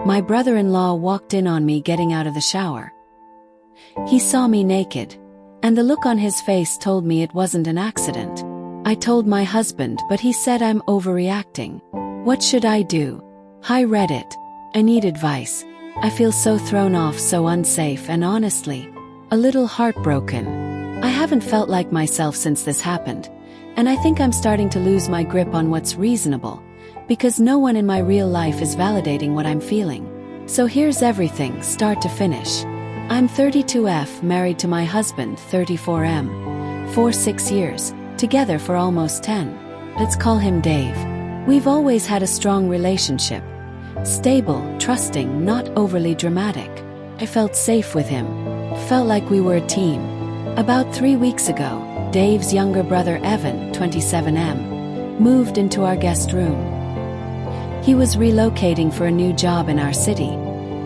My brother-in-law walked in on me getting out of the shower. He saw me naked, and the look on his face told me it wasn't an accident. I told my husband, but he said I'm overreacting. What should I do? Hi Reddit. I need advice. I feel so thrown off, so unsafe, and honestly, a little heartbroken. I haven't felt like myself since this happened, and I think I'm starting to lose my grip on what's reasonable, because no one in my real life is validating what I'm feeling. So here's everything, start to finish. I'm 32F, married to my husband, 34M. For 6 years, together for almost 10. Let's call him Dave. We've always had a strong relationship. Stable, trusting, not overly dramatic. I felt safe with him. Felt like we were a team. About 3 weeks ago, Dave's younger brother Evan, 27M, moved into our guest room. He was relocating for a new job in our city,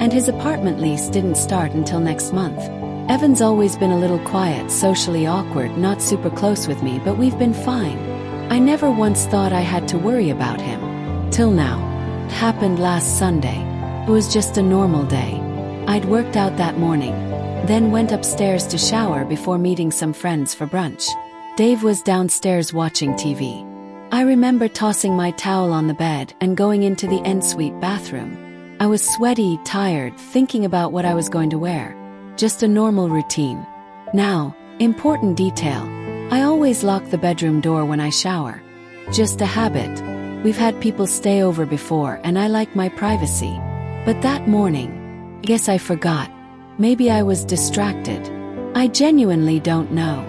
and his apartment lease didn't start until next month. Evan's always been a little quiet, socially awkward, not super close with me, but we've been fine. I never once thought I had to worry about him. Till now. It happened last Sunday. It was just a normal day. I'd worked out that morning, then went upstairs to shower before meeting some friends for brunch. Dave was downstairs watching TV. I remember tossing my towel on the bed and going into the ensuite bathroom. I was sweaty, tired, thinking about what I was going to wear. Just a normal routine. Now, important detail. I always lock the bedroom door when I shower. Just a habit. We've had people stay over before and I like my privacy. But that morning, I guess I forgot. Maybe I was distracted. I genuinely don't know.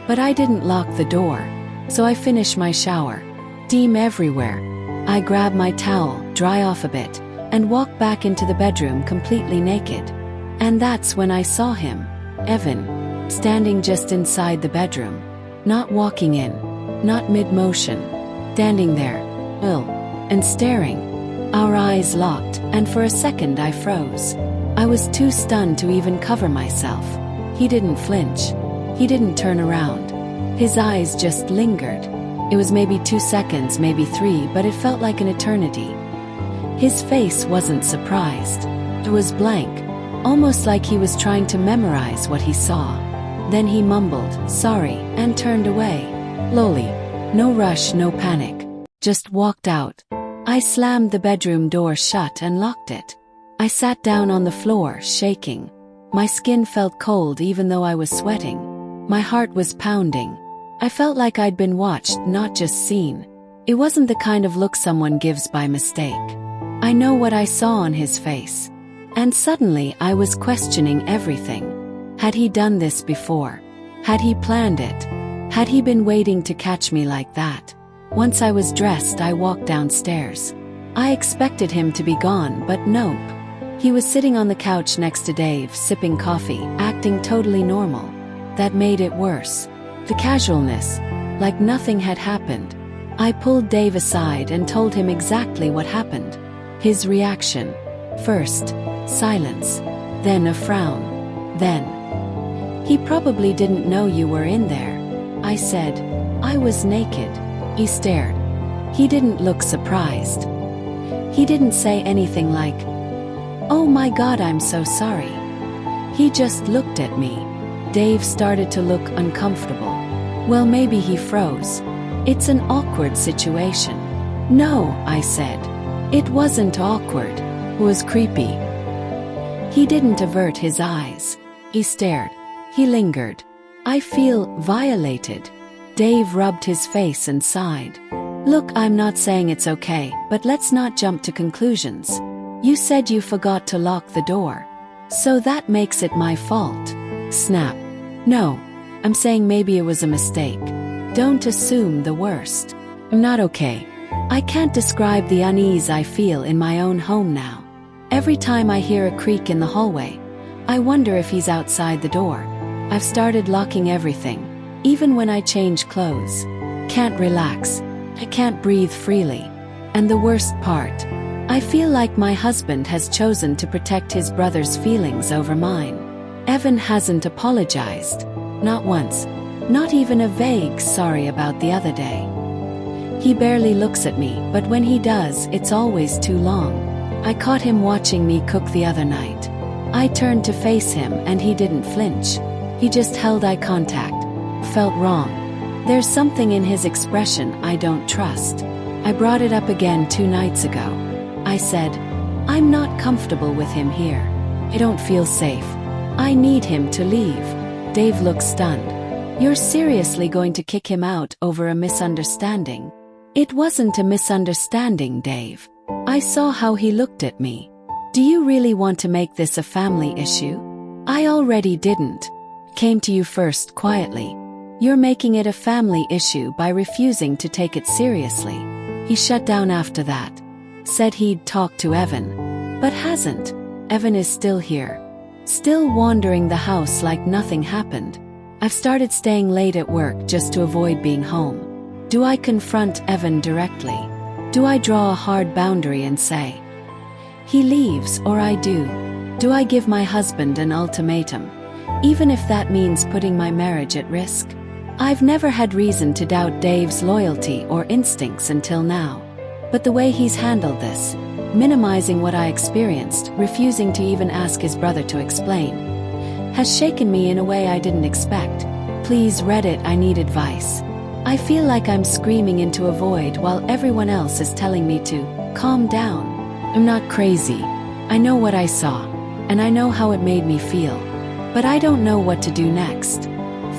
But I didn't lock the door. So I finish my shower. Steam everywhere. I grab my towel, dry off a bit, and walk back into the bedroom completely naked. And that's when I saw him, Evan, standing just inside the bedroom. Not walking in, not mid-motion. Standing there, ill, and staring. Our eyes locked, and for a second I froze. I was too stunned to even cover myself. He didn't flinch. He didn't turn around. His eyes just lingered. It was maybe 2 seconds, maybe 3, but it felt like an eternity. His face wasn't surprised. It was blank, almost like he was trying to memorize what he saw. Then he mumbled, "Sorry," and turned away. Slowly. No rush, no panic. Just walked out. I slammed the bedroom door shut and locked it. I sat down on the floor, shaking. My skin felt cold even though I was sweating. My heart was pounding. I felt like I'd been watched, not just seen. It wasn't the kind of look someone gives by mistake. I know what I saw on his face. And suddenly I was questioning everything. Had he done this before? Had he planned it? Had he been waiting to catch me like that? Once I was dressed, I walked downstairs. I expected him to be gone, but nope. He was sitting on the couch next to Dave, sipping coffee, acting totally normal. That made it worse. The casualness, like nothing had happened. I pulled Dave aside and told him exactly what happened. His reaction. First, silence. Then a frown. Then, "He probably didn't know you were in there." I said, "I was naked." He stared. He didn't look surprised. He didn't say anything like, "Oh my God, I'm so sorry." He just looked at me. Dave started to look uncomfortable. Well, maybe he froze. It's an awkward situation. "No," I said. It wasn't awkward. It was creepy. He didn't avert his eyes. He stared. He lingered. "I feel violated." Dave rubbed his face and sighed. "Look, I'm not saying it's okay, but let's not jump to conclusions. You said you forgot to lock the door. So that makes it my fault." Snap. "No. I'm saying maybe it was a mistake. Don't assume the worst. I'm not okay. I can't describe the unease I feel in my own home now. Every time I hear a creak in the hallway, I wonder if he's outside the door. I've started locking everything, even when I change clothes. Can't relax. I can't breathe freely. And the worst part, I feel like my husband has chosen to protect his brother's feelings over mine. Evan hasn't apologized. Not once. Not even a vague sorry about the other day. He barely looks at me, but when he does, it's always too long. I caught him watching me cook the other night. I turned to face him and he didn't flinch. He just held eye contact. Felt wrong. There's something in his expression I don't trust. I brought it up again 2 nights ago. I said, I'm not comfortable with him here. I don't feel safe. I need him to leave. Dave looked stunned. You're seriously going to kick him out over a misunderstanding? It wasn't a misunderstanding, Dave. I saw how he looked at me. Do you really want to make this a family issue? I already didn't. Came to you first quietly. You're making it a family issue by refusing to take it seriously. He shut down after that. Said he'd talk to Evan. But hasn't. Evan is still here. Still wandering the house like nothing happened. I've started staying late at work just to avoid being home. Do I confront Evan directly? Do I draw a hard boundary and say, he leaves or I do? Do I give my husband an ultimatum? Even if that means putting my marriage at risk? I've never had reason to doubt Dave's loyalty or instincts until now. But the way he's handled this, minimizing what I experienced, refusing to even ask his brother to explain, has shaken me in a way I didn't expect. Please Reddit, I need advice. I feel like I'm screaming into a void while everyone else is telling me to calm down. I'm not crazy. I know what I saw, and I know how it made me feel. But I don't know what to do next.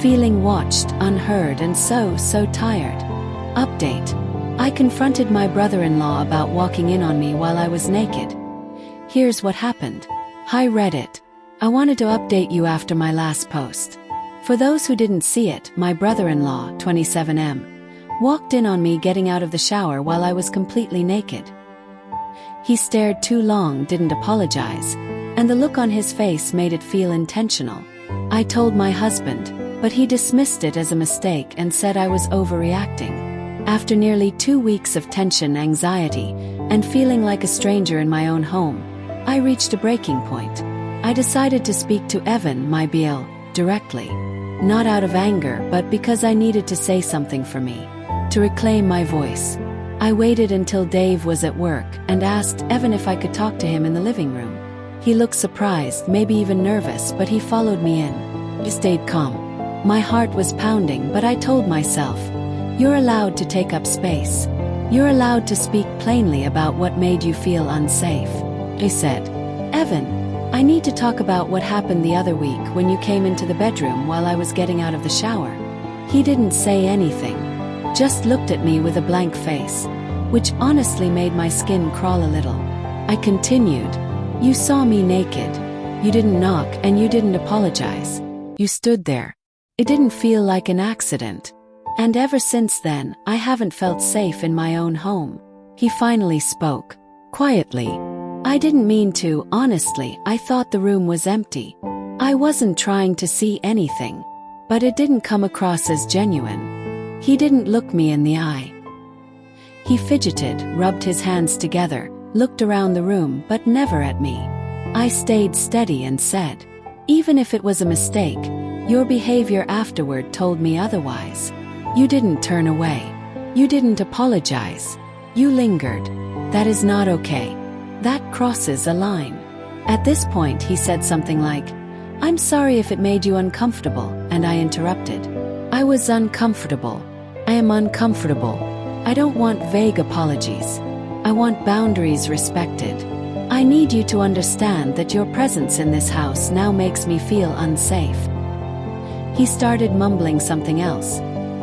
Feeling watched, unheard, and so tired. Update. I confronted my brother-in-law about walking in on me while I was naked. Here's what happened. Hi Reddit. I wanted to update you after my last post. For those who didn't see it, my brother-in-law, 27M, walked in on me getting out of the shower while I was completely naked. He stared too long, didn't apologize, and the look on his face made it feel intentional. I told my husband, but he dismissed it as a mistake and said I was overreacting. After nearly 2 weeks of tension, anxiety, and feeling like a stranger in my own home, I reached a breaking point. I decided to speak to Evan, my BL, directly. Not out of anger, but because I needed to say something for me. To reclaim my voice. I waited until Dave was at work and asked Evan if I could talk to him in the living room. He looked surprised, maybe even nervous, but he followed me in. I stayed calm. My heart was pounding, but I told myself, you're allowed to take up space. You're allowed to speak plainly about what made you feel unsafe. I said, Evan, I need to talk about what happened the other week when you came into the bedroom while I was getting out of the shower. He didn't say anything, just looked at me with a blank face, which honestly made my skin crawl a little. I continued, you saw me naked. You didn't knock and you didn't apologize. You stood there. It didn't feel like an accident. And ever since then, I haven't felt safe in my own home. He finally spoke. Quietly. I didn't mean to, honestly, I thought the room was empty. I wasn't trying to see anything. But it didn't come across as genuine. He didn't look me in the eye. He fidgeted, rubbed his hands together, looked around the room but never at me. I stayed steady and said, even if it was a mistake, your behavior afterward told me otherwise. You didn't turn away. You didn't apologize. You lingered. That is not okay. That crosses a line. At this point he said something like, I'm sorry if it made you uncomfortable, and I interrupted. I was uncomfortable. I am uncomfortable. I don't want vague apologies. I want boundaries respected. I need you to understand that your presence in this house now makes me feel unsafe. He started mumbling something else.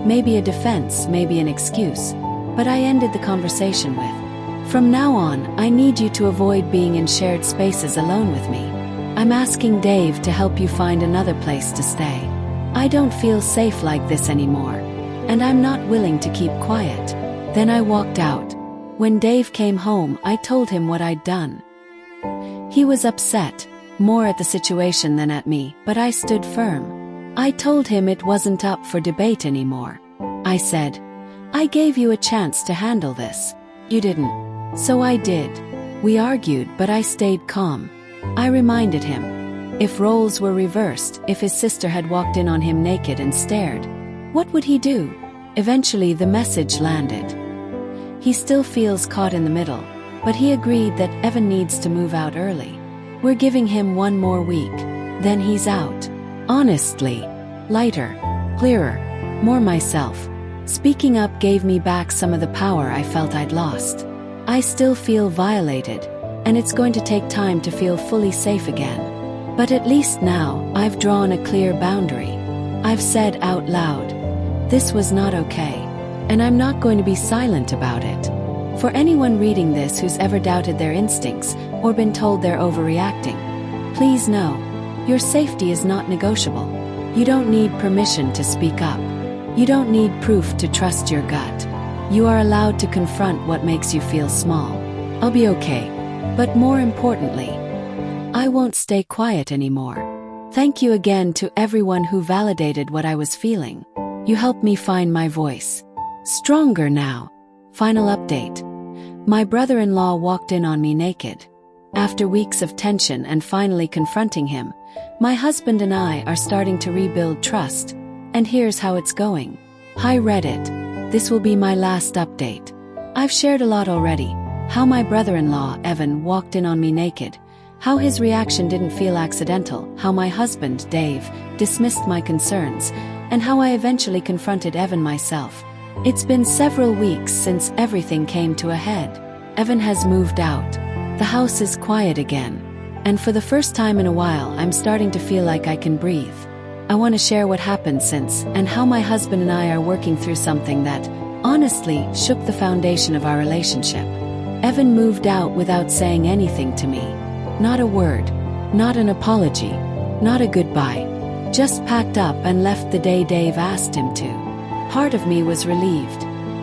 Maybe a defense, maybe an excuse. But I ended the conversation with, from now on, I need you to avoid being in shared spaces alone with me. I'm asking Dave to help you find another place to stay. I don't feel safe like this anymore. And I'm not willing to keep quiet. Then I walked out. When Dave came home, I told him what I'd done. He was upset, more at the situation than at me, but I stood firm. I told him it wasn't up for debate anymore. I said, I gave you a chance to handle this. You didn't. So I did. We argued, but I stayed calm. I reminded him. If roles were reversed, if his sister had walked in on him naked and stared, what would he do? Eventually the message landed. He still feels caught in the middle. but he agreed that Evan needs to move out early. We're giving him 1 more week, then he's out. Honestly, lighter, clearer, more myself. Speaking up gave me back some of the power I felt I'd lost. I still feel violated, and it's going to take time to feel fully safe again. But at least now, I've drawn a clear boundary. I've said out loud, this was not okay, and I'm not going to be silent about it. For anyone reading this who's ever doubted their instincts or been told they're overreacting, please know, your safety is not negotiable. You don't need permission to speak up. You don't need proof to trust your gut. You are allowed to confront what makes you feel small. I'll be okay. But more importantly, I won't stay quiet anymore. Thank you again to everyone who validated what I was feeling. You helped me find my voice. Stronger now. Final update. My brother-in-law walked in on me naked. After weeks of tension and finally confronting him, my husband and I are starting to rebuild trust. And here's how it's going. Hi Reddit. This will be my last update. I've shared a lot already. How my brother-in-law, Evan, walked in on me naked. How his reaction didn't feel accidental. How my husband, Dave, dismissed my concerns. And how I eventually confronted Evan myself. It's been several weeks since everything came to a head. Evan has moved out. The house is quiet again. And for the first time in a while, I'm starting to feel like I can breathe. I want to share what happened since, and how my husband and I are working through something that, honestly, shook the foundation of our relationship. Evan moved out without saying anything to me. Not a word, not an apology, not a goodbye. Just packed up and left the day Dave asked him to. Part of me was relieved.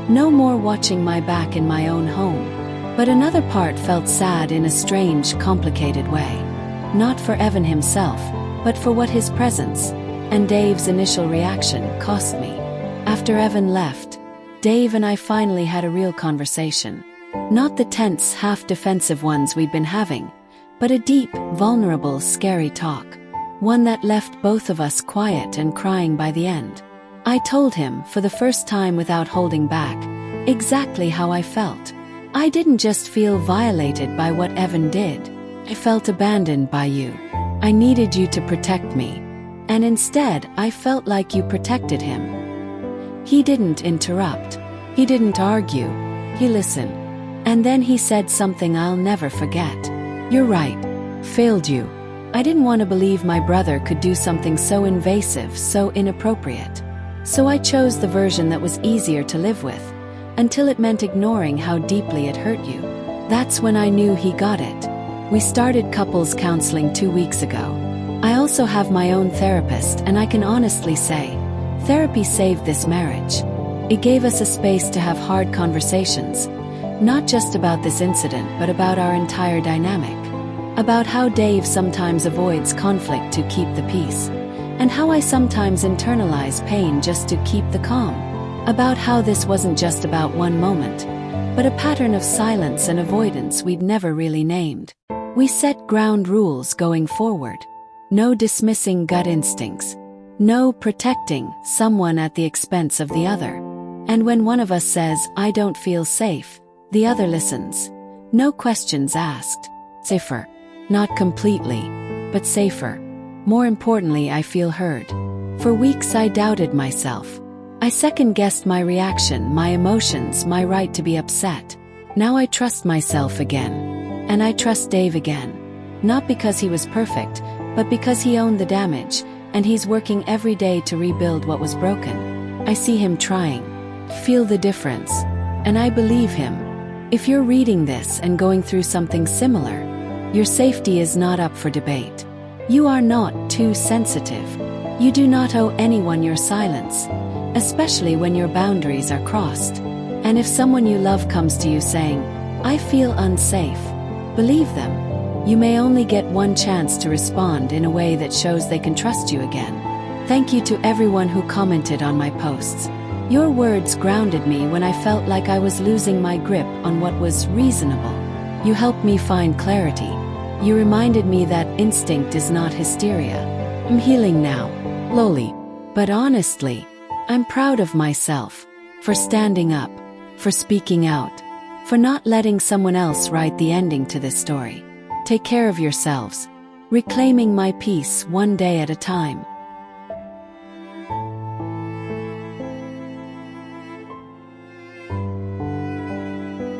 No more watching my back in my own home. But another part felt sad in a strange, complicated way. Not for Evan himself, but for what his presence and Dave's initial reaction cost me. After Evan left, Dave and I finally had a real conversation. Not the tense, half-defensive ones we'd been having, but a deep, vulnerable, scary talk. One that left both of us quiet and crying by the end. I told him, for the first time without holding back, exactly how I felt. I didn't just feel violated by what Evan did. I felt abandoned by you. I needed you to protect me. And instead, I felt like you protected him. He didn't interrupt. He didn't argue. He listened. And then he said something I'll never forget. You're right. Failed you. I didn't want to believe my brother could do something so invasive, so inappropriate. So I chose the version that was easier to live with, until it meant ignoring how deeply it hurt you. That's when I knew he got it. We started couples counseling 2 weeks ago. I also have my own therapist, and I can honestly say, therapy saved this marriage. It gave us a space to have hard conversations, not just about this incident but about our entire dynamic. About how Dave sometimes avoids conflict to keep the peace, and how I sometimes internalize pain just to keep the calm. About how this wasn't just about one moment, but a pattern of silence and avoidance we'd never really named. We set ground rules going forward. No dismissing gut instincts. No protecting someone at the expense of the other. And when one of us says, I don't feel safe, the other listens. No questions asked. Safer. Not completely, but safer. More importantly, I feel heard. For weeks I doubted myself. I second-guessed my reaction, my emotions, my right to be upset. Now I trust myself again. And I trust Dave again. Not because he was perfect, but because he owned the damage, and he's working every day to rebuild what was broken. I see him trying. Feel the difference. And I believe him. If you're reading this and going through something similar, your safety is not up for debate. You are not too sensitive. You do not owe anyone your silence, especially when your boundaries are crossed. And if someone you love comes to you saying, I feel unsafe, believe them. You may only get one chance to respond in a way that shows they can trust you again. Thank you to everyone who commented on my posts. Your words grounded me when I felt like I was losing my grip on what was reasonable. You helped me find clarity. You reminded me that instinct is not hysteria. I'm healing now, slowly, but honestly, I'm proud of myself for standing up, for speaking out, for not letting someone else write the ending to this story. Take care of yourselves. Reclaiming my peace one day at a time.